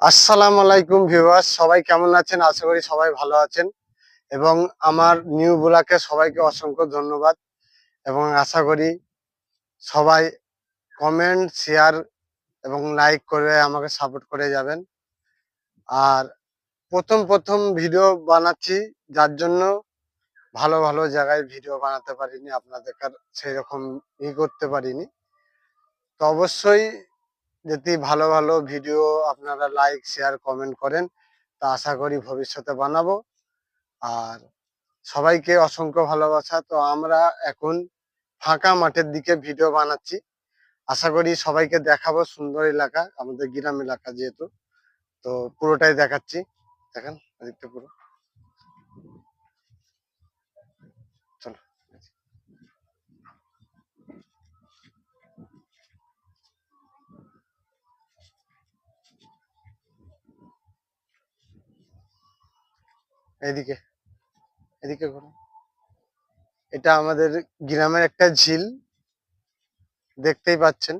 আসসালামু আলাইকুম ভিউয়ার্স, সবাই কেমন আছেন? আশা করি সবাই ভালো আছেন এবং আমার নিউ ব্লগে সবাইকে অসংখ্য ধন্যবাদ এবং আশা করি সবাই কমেন্ট, শেয়ার এবং লাইক করে আমাকে সাপোর্ট করে যাবেন। আর প্রথম ভিডিও বানাচ্ছি, যার জন্য ভালো ভালো জায়গায় ভিডিও বানাতে পারিনি, আপনাদের সেইরকম করতে পারিনি। তো অবশ্যই যদি ভালো ভালো ভিডিও আপনারা লাইক, শেয়ার, কমেন্ট করেন, তা আশা করি ভবিষ্যতে বানাবো। আর সবাইকে অসংখ্য ভালোবাসা। তো আমরা এখন ফাঁকা মাঠের দিকে ভিডিও বানাচ্ছি। আশা করি সবাইকে দেখাবো সুন্দর এলাকা, আমাদের গ্রাম এলাকা যেহেতু। তো পুরোটাই দেখাচ্ছি, দেখেন এদিকটা পুরো। চলো এদিকে, এদিকে ঘুরো। এটা আমাদের গ্রামের একটা ঝিল, দেখতেই পাচ্ছেন।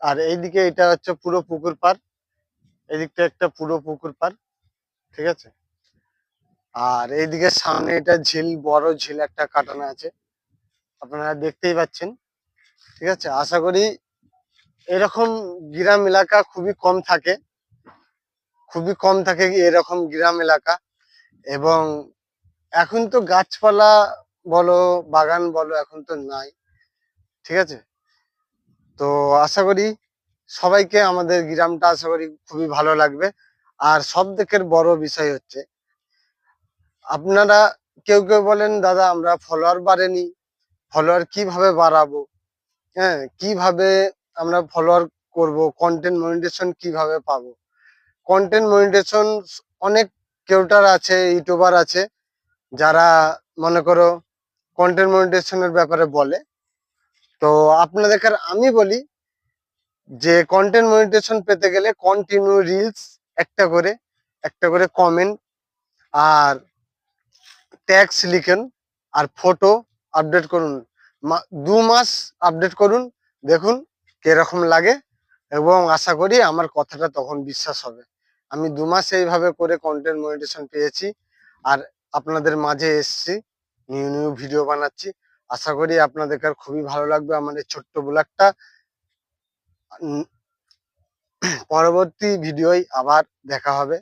আর এইদিকে এটা হচ্ছে পুরো পুকুর পাড়, এদিকটা একটা পুরো পুকুর পাড়, ঠিক আছে। আর এইদিকে সামনে এটা ঝিল, বড় ঝিল একটা কাটানো আছে, আপনারা দেখতেই পাচ্ছেন, ঠিক আছে। আশা করি এরকম গ্রাম এলাকা খুবই কম থাকে এরকম গ্রাম এলাকা। এবং এখন তো গাছপালা বলো, বাগান বলো, এখন তো নাই, ঠিক আছে। তো আশা করি সবাইকে আমাদের গ্রামটা আশা করি খুবই ভালো লাগবে। আর সব থেকে বড় বিষয় হচ্ছে, আপনারা কেউ কেউ বলেন দাদা আমরা ফলোয়ার বাড়েনি, ফলোয়ার কিভাবে বাড়াবো, হ্যাঁ, কিভাবে আমরা ফলোয়ার করব, কন্টেন্ট মনিটাইজেশন কিভাবে পাবো। কন্টেন্ট মনিটাইজেশন অনেক ক্রিয়েটর আছে, ইউটিউবার আছে, যারা মনে করো কন্টেন্ট মনিটাইজেশনের ব্যাপারে বলে। তো আপনাদের আমি বলি যে কন্টেন্ট মনিটাইজেশন পেতে গেলে কন্টিনিউ রিলস, একটা করে কমেন্ট আর ট্যাগস লিখেন, আর ফটো আপডেট করুন। 2 মাস আপডেট করুন, দেখুন কিরকম লাগে। এবং আশা করি আমার কথাটা তখন বিশ্বাস হবে। আমি 2 মাস এইভাবে করে কন্টেন্ট মনিটাইজেশন পেয়েছি, আর আপনাদের মাঝে এসছি, নিউ নিউ ভিডিও বানাচ্ছি। আশা করি আপনাদের খুবই ভালো লাগবে আমার এই ছোট্ট ব্লগটা। পরবর্তী ভিডিওয় আবার দেখা হবে।